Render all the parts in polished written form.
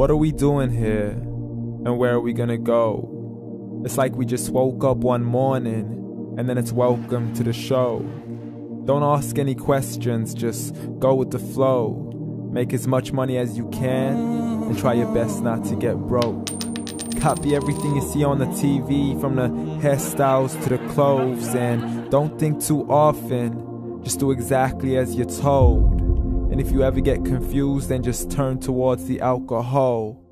What are we doing here? And where are we gonna go? It's like we just woke up one morning and then it's welcome to the show. Don't ask any questions, just go with the flow. Make as much money as you can and try your best not to get broke. Copy everything you see on the TV, from the hairstyles to the clothes, and don't think too often, just do exactly as you're told. And if you ever get confused, then just turn towards the alcohol.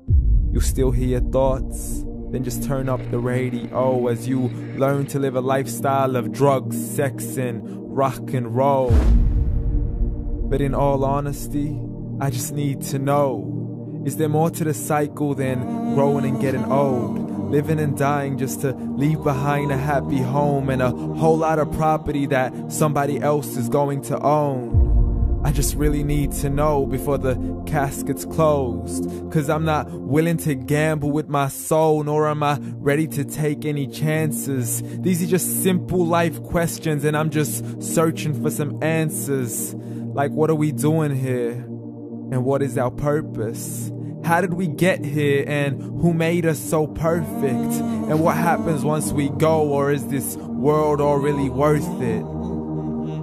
You'll still hear your thoughts, then just turn up the radio as you learn to live a lifestyle of drugs, sex, and rock and roll. But in all honesty, I just need to know, is there more to the cycle than growing and getting old? Living and dying just to leave behind a happy home and a whole lot of property that somebody else is going to own. I just really need to know before the casket's closed, 'cause I'm not willing to gamble with my soul, nor am I ready to take any chances. These are just simple life questions and I'm just searching for some answers. Like, what are we doing here? And what is our purpose? How did we get here, and who made us so perfect? And what happens once we go, or is this world all really worth it?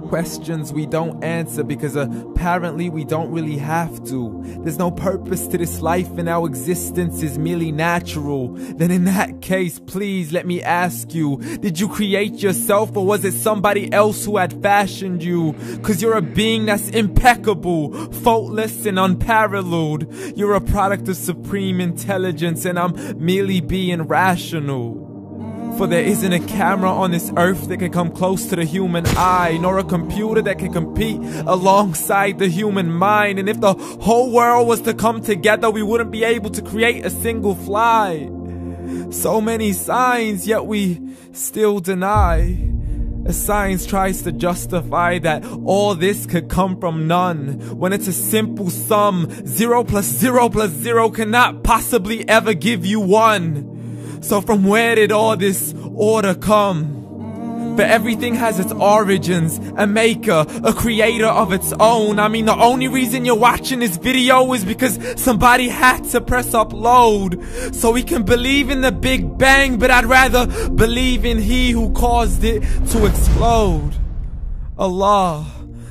Questions we don't answer because apparently we don't really have to. There's no purpose to this life and our existence is merely natural. Then in that case, please let me ask you, did you create yourself, or was it somebody else who had fashioned you? 'Cause you're a being that's impeccable, faultless and unparalleled. You're a product of supreme intelligence and I'm merely being rational. For there isn't a camera on this earth that can come close to the human eye, nor a computer that can compete alongside the human mind. And if the whole world was to come together, we wouldn't be able to create a single fly. So many signs, yet we still deny. As science tries to justify that all this could come from none, when it's a simple sum. 0 plus 0 plus 0 cannot possibly ever give you 1. So from where did all this order come? For everything has its origins, a maker, a creator of its own. I mean, the only reason you're watching this video is because somebody had to press upload. So we can believe in the Big Bang, but I'd rather believe in He who caused it to explode. Allah,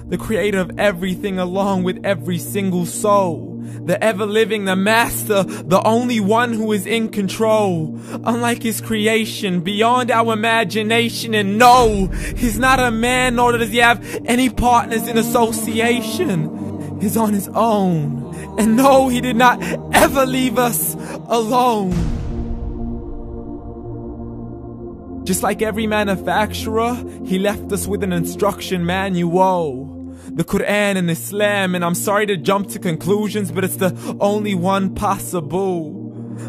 the creator of everything along with every single soul. The ever-living, the master, the only one who is in control. Unlike his creation, beyond our imagination. And no, he's not a man, nor does he have any partners in association. He's on his own. And no, he did not ever leave us alone. Just like every manufacturer, he left us with an instruction manual. The Quran and Islam, and I'm sorry to jump to conclusions, but it's the only one possible.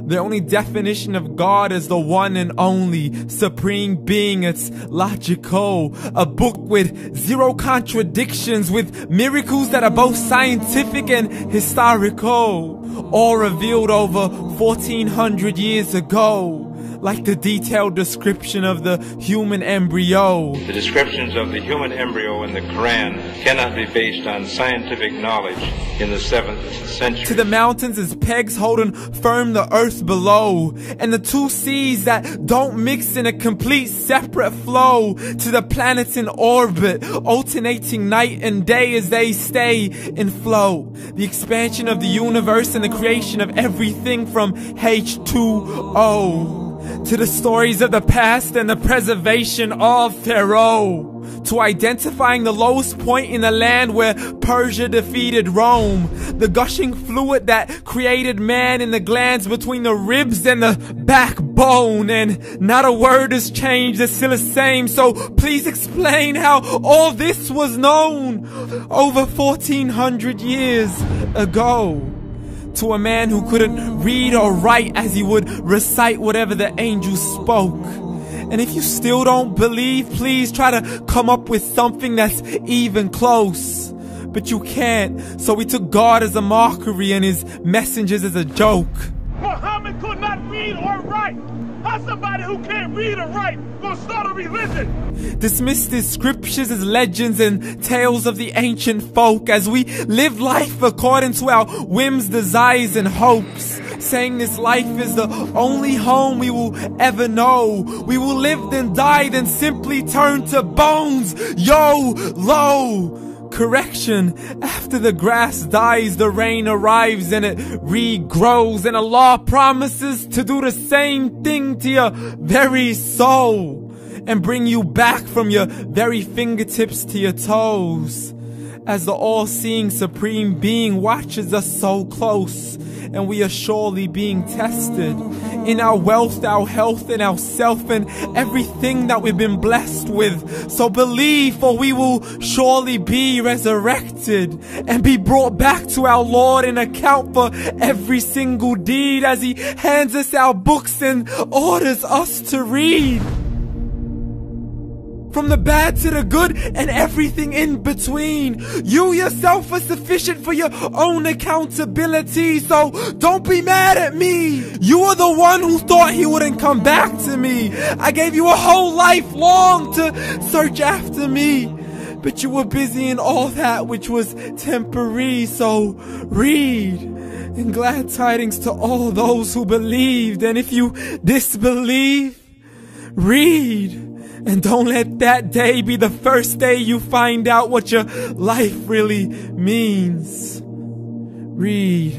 The only definition of God is the one and only supreme being. It's logical, a book with 0 contradictions, with miracles that are both scientific and historical, all revealed over 1400 years ago. Like the detailed description of the human embryo. The descriptions of the human embryo in the Quran cannot be based on scientific knowledge in the 7th century. To the mountains as pegs holding firm the earth below, and the 2 seas that don't mix in a complete separate flow. To the planets in orbit, alternating night and day as they stay in flow. The expansion of the universe and the creation of everything from H2O. To the stories of the past and the preservation of Pharaoh. To identifying the lowest point in the land where Persia defeated Rome. The gushing fluid that created man in the glands between the ribs and the backbone. And not a word has changed, it's still the same. So please explain how all this was known over 1400 years ago. To a man who couldn't read or write, as he would recite whatever the angels spoke. And if you still don't believe, please try to come up with something that's even close. But you can't, so we took God as a mockery and his messengers as a joke. Muhammad could not read or write. How's somebody who can't read or write gonna start a religion? Dismissed his scriptures as legends and tales of the ancient folk, as we live life according to our whims, desires, and hopes. saying this life is the only home we will ever know. We will live then die, then simply turn to bones. YOLO! Correction, after the grass dies, the rain arrives and it regrows, and Allah promises to do the same thing to your very soul and bring you back from your very fingertips to your toes, as the all-seeing supreme being watches us so close, and we are surely being tested in our wealth, our health, and our self, and everything that we've been blessed with. So believe, for we will surely be resurrected and be brought back to our Lord and account for every single deed, as He hands us our books and orders us to read. From the bad to the good and everything in between. You yourself are sufficient for your own accountability, so don't be mad at me. You are the one who thought He wouldn't come back to me. I gave you a whole life long to search after me, but you were busy in all that which was temporary. So read, and glad tidings to all those who believed. And if you disbelieve, read. And don't let that day be the first day you find out what your life really means. Read.